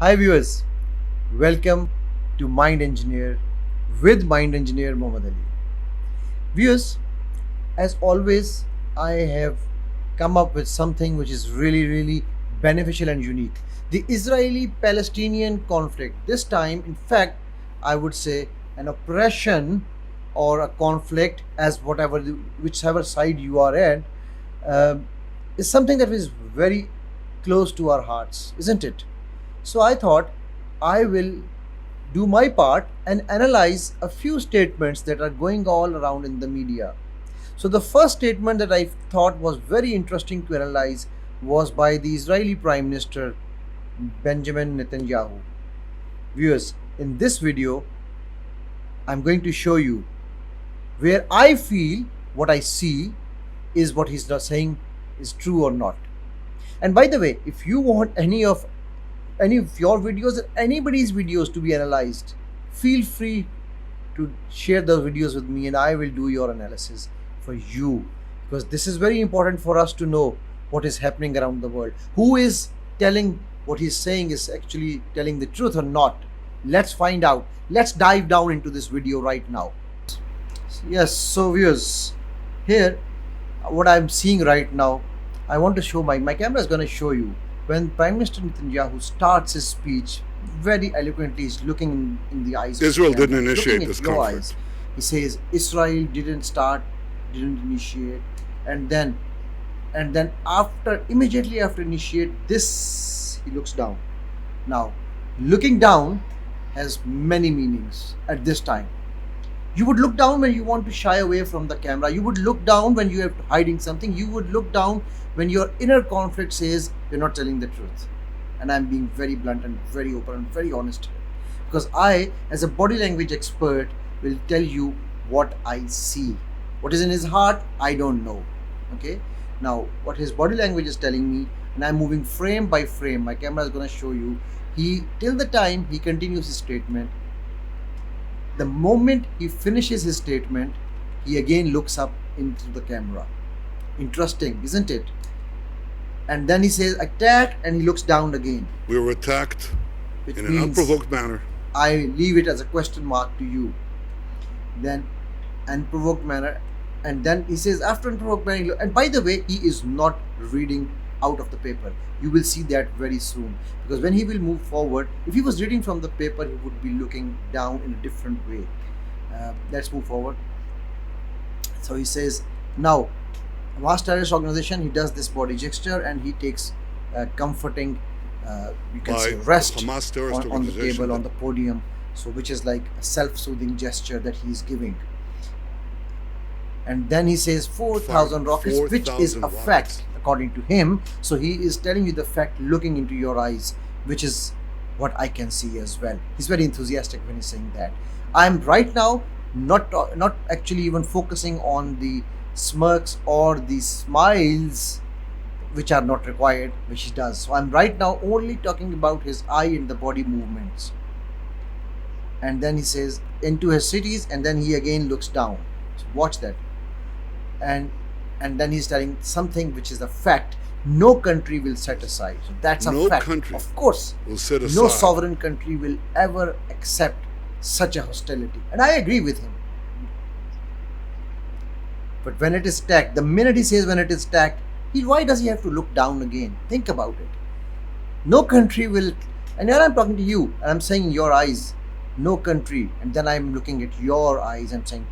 Hi viewers, welcome to Mind Engineer with Mind Engineer Mohammad Ali. Viewers, as always, I have come up with something which is really beneficial and unique. The Israeli-Palestinian conflict. This time, in fact, I would say an oppression or a conflict, as whichever side you are at, um, is something that is very close to our hearts, isn't it? So I thought I will do my part and analyze a few statements that are going all around in the media. So the first statement that I thought was very interesting to analyze was by the Israeli Prime Minister Benjamin Netanyahu. Viewers, in this video, I'm going to show you where I feel what I see is what he's not saying is true or not. And by the way, if you want any of your videos or anybody's videos to be analyzed, feel free to share those videos with me and I will do your analysis for you, because this is very important for us to know what is happening around the world. Who is telling what he's saying is actually telling the truth or not? Let's find out. Let's dive down into this video right now. Yes, so viewers, here what I'm seeing right now, I want to show my camera is going to show you when Prime Minister Netanyahu starts his speech very eloquently. He's looking in the eyes Israel of the didn't camera, initiate looking this at your conflict. eyes. He says Israel didn't initiate, and then immediately after initiate this, he looks down. Now, looking down has many meanings at this time. You would look down when you want to shy away from the camera. You would look down when you are hiding something. You would look down when your inner conflict says you're not telling the truth. And I'm being very blunt and very open and very honest here. Because I, as a body language expert, will tell you what I see. What is in his heart, I don't know. Okay? Now, what his body language is telling me, and I'm moving frame by frame. My camera is going to show you. Till the time he continues his statement, the moment he finishes his statement, he again looks up into the camera. Interesting, isn't it? And then he says attack, and he looks down again. We were attacked Which in an means unprovoked manner. I leave it as a question mark to you. Then unprovoked manner, and then he says after unprovoked manner, and by the way, he is not reading out of the paper. You will see that very soon, because when he will move forward, if he was reading from the paper, he would be looking down in a different way. Let's move forward. So he says, now, vast terrorist organization, he does this body gesture and he takes comforting, you can say, rest Hamas terrorist on the organization table, on the podium, so which is like a self-soothing gesture that he is giving. And then he says 4,000 rockets, which is a fact according to him. So he is telling you the fact looking into your eyes, which is what I can see as well. He's very enthusiastic when he's saying that. I'm right now not actually even focusing on the smirks or the smiles, which are not required, which he does. So I'm right now only talking about his eye and the body movements. And then he says into his cities, and then he again looks down. So watch that. And then he's telling something which is a fact. No country will set aside. So that's a fact. No country of course, will set aside. no sovereign country will ever accept such a hostility. And I agree with him. But when it is stacked, the minute he says when it is stacked, why does he have to look down again? Think about it. No country will, and here I'm talking to you, and I'm saying in your eyes, no country, and then I'm looking at your eyes and saying,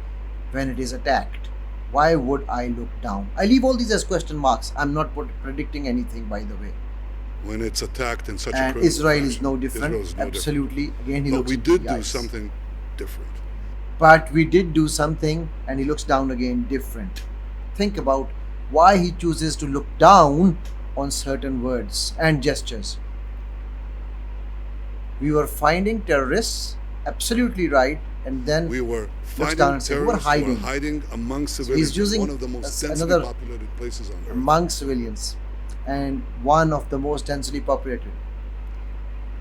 when it is attacked, why would I look down? I leave all these as question marks. I'm not predicting anything, by the way. When it's attacked in such and a Israel fashion, is no different. Israel is no Absolutely. different. Again, he But looks we into did the do eyes. something different. But we did do something, and he looks down again different. Think about why he chooses to look down on certain words and gestures. We were finding terrorists, absolutely right, and then We were looks fighting down and says, "We're terrorists who were hiding hiding among he's civilians in using one of the most densely another populated places on earth. among civilians, and one of the most densely populated."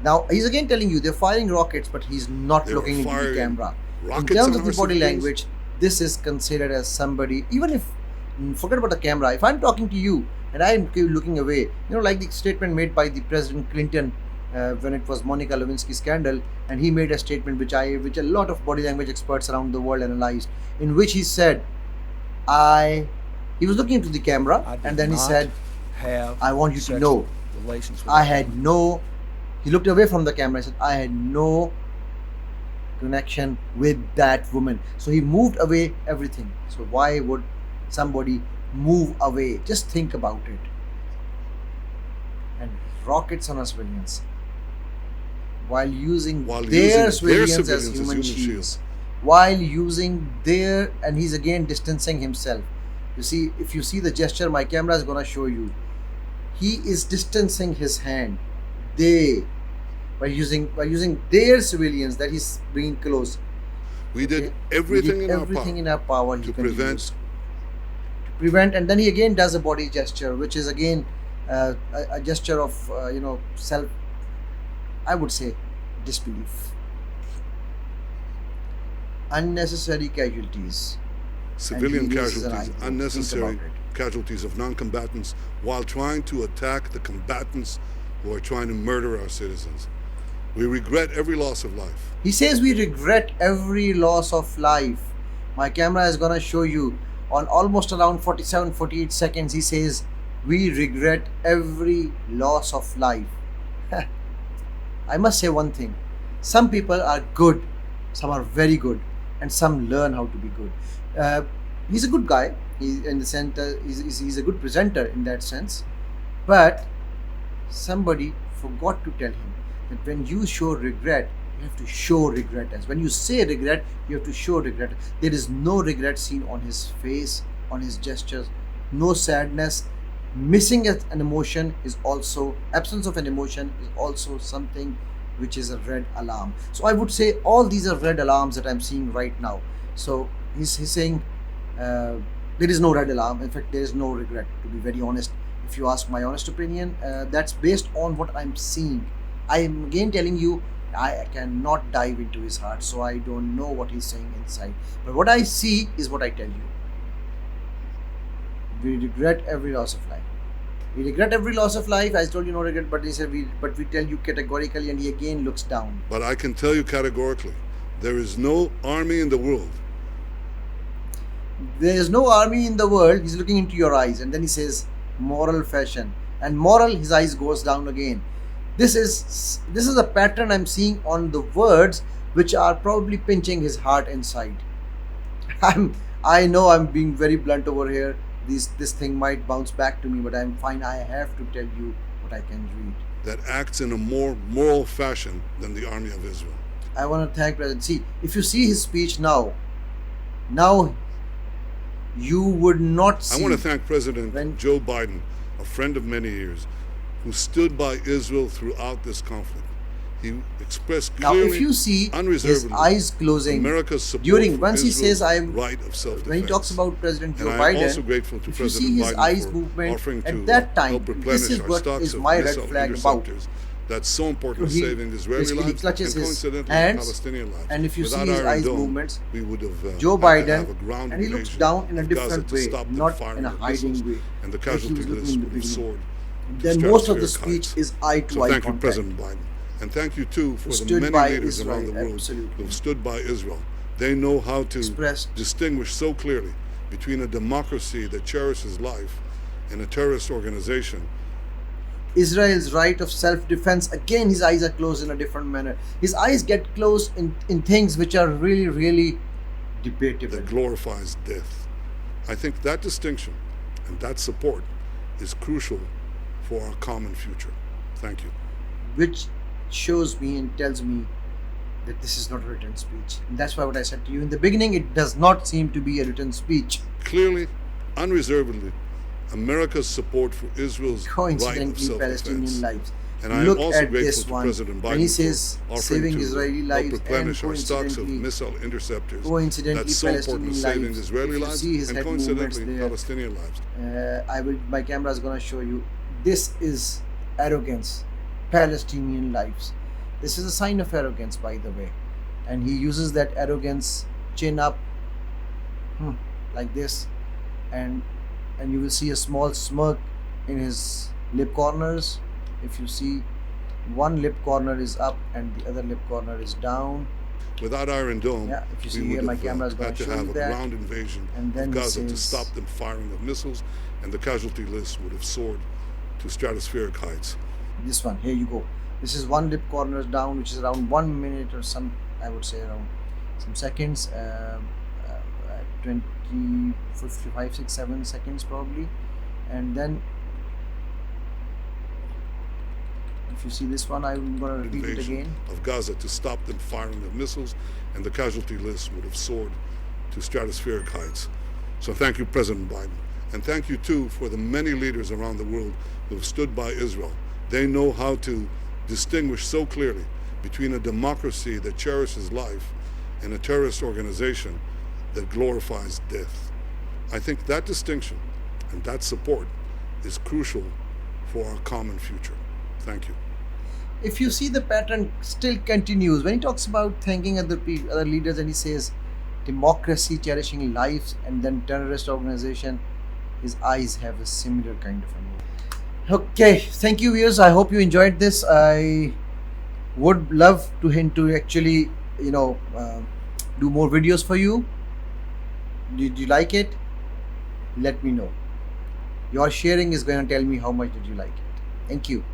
Now he's again telling you they're firing rockets, but he's not They were looking into the firing camera. In rockets terms on of the our body civilians. language, this is considered as somebody, even if, forget about the camera, if I'm talking to you and I'm looking away, like the statement made by the President Clinton when it was Monica Lewinsky scandal, and he made a statement which a lot of body language experts around the world analyzed, in which he said, I he was looking into the camera, I did and then he not said, have I want you to sexual know, relations with I that had woman. no. He looked away from the camera. He said, I had no connection with that woman. So he moved away everything. So why would somebody move away? Just think about it. And rockets on our civilians while using While their using civilians their as civilians as human human shields. shields. While using their, and he's again distancing himself. You see, if you see the gesture, my camera is gonna show you. He is distancing his hand. They, by using their civilians that he's bringing close. We did Okay? everything we did in everything in our our power. power He to continues. prevent. To prevent, and then he again does a body gesture, which is again a gesture of self. I would say disbelief. Unnecessary casualties. Civilian And he raises an casualties, eyebrow. Think unnecessary about it. casualties of non-combatants, while trying to attack the combatants who are trying to murder our citizens. We regret every loss of life. He says we regret every loss of life. My camera is gonna show you on almost around 47, 48 seconds. He says we regret every loss of life. I must say one thing. Some people are good, some are very good, and some learn how to be good. Uh, he's a good guy. He, in the center, he's a good presenter in that sense. But somebody forgot to tell him that when you show regret, you have to show regret. As when you say regret, you have to show regret. There is no regret seen on his face, on his gestures, no sadness. Missing an emotion is also, absence of an emotion is also something which is a red alarm. So I would say all these are red alarms that I'm seeing right now. So he's saying there is no red alarm. In fact, there is no regret, to be very honest. If you ask my honest opinion, that's based on what I'm seeing. I am again telling you, I cannot dive into his heart, so I don't know what he's saying inside. But what I see is what I tell you. We regret every loss of life. We regret every loss of life. I told you no regret, but he said we tell you categorically, and he again looks down. But I can tell you categorically, there is no army in the world. There is no army in the world. He's looking into your eyes, and then he says, moral fashion. And moral, his eyes goes down again. This is a pattern I'm seeing on the words which are probably pinching his heart inside. I know I'm being very blunt over here. This thing might bounce back to me, but I'm fine. I have to tell you what I can read. That acts in a more moral fashion than the army of Israel. I want to thank President. See, if you see his speech now you would not see. I want to thank President when- Joe Biden, a friend of many years, who stood by Israel throughout this conflict. He expressed Now, clearly, if you see his unreservedly, eyes closing America's support during for once he Israel's says I'm right of self-defense. when he talks about President Joe And I am Biden, also grateful to if you see President his Biden eyes for movement offering to at that time, help replenish this is our what stocks is of my red missile flag about. interceptors. That's so important So to he saving Israeli basically lives and clutches his coincidentally hands, Palestinian lives. and if you Without see his Iron eyes Dome, movements, we would have Joe had to Biden, have a ground and he looks invasion down in a of Gaza different to way, stop the not firing in a of hiding missiles, way, and the like he casualty was looking list in the would have beginning. soared. Then most of the speech is eye to So eye thank you, contact. President Biden. And thank you, too, for the Stood many by leaders Israel, around the world absolutely. who have stood by Israel. They know how to Expressed. distinguish so clearly between a democracy that cherishes life and a terrorist organization. Israel's right of self-defense. Again, his eyes are closed in a different manner. His eyes get closed in things which are really, really debatable. That glorifies death. I think that distinction and that support is crucial for our common future. Thank you. Which shows me and tells me that this is not a written speech. And that's why what I said to you in the beginning, it does not seem to be a written speech. Clearly, unreservedly, America's support for Israel's right of Coincidentally, self-defense. Palestinian lives. And I am Look also at grateful this to one. President Biden When he says for offering saving to Israeli help lives, and replenish our stocks of coincidentally, missile interceptors. coincidentally That's so important to Palestinian saving lives. Israeli If you lives see his and head coincidentally movements there, Palestinian lives. my camera is gonna show you. This is arrogance. Palestinian lives. This is a sign of arrogance, by the way. And he uses that arrogance, chin up, like this, and you will see a small smirk in his lip corners. If you see one lip corner is up and the other lip corner is down. Without Iron Dome, Yeah, if you we see here, would my have camera is going had to to show have you a that. ground invasion And of then he Gaza to stop says, them firing of missiles, and the casualty list would have soared to stratospheric heights. this one, here you go. This is one lip corner down, which is around 1 minute or some, I would say around some seconds, 20, 55, 6, 7 seconds probably. And then if you see this one, I'm going to repeat it Invasion again. of Gaza to stop them firing of missiles, and the casualty list would have soared to stratospheric heights. So thank you, President Biden. And thank you, too, for the many leaders around the world who have stood by Israel. They know how to distinguish so clearly between a democracy that cherishes life and a terrorist organization that glorifies death. I think that distinction and that support is crucial for our common future. Thank you. If you see, the pattern still continues when he talks about thanking other leaders, and he says democracy cherishing lives and then terrorist organization. His eyes have a similar kind of a move. Okay, thank you, viewers. I hope you enjoyed this. I would love to hint to actually, do more videos for you. Did you like it? Let me know. Your sharing is going to tell me how much did you like it. Thank you.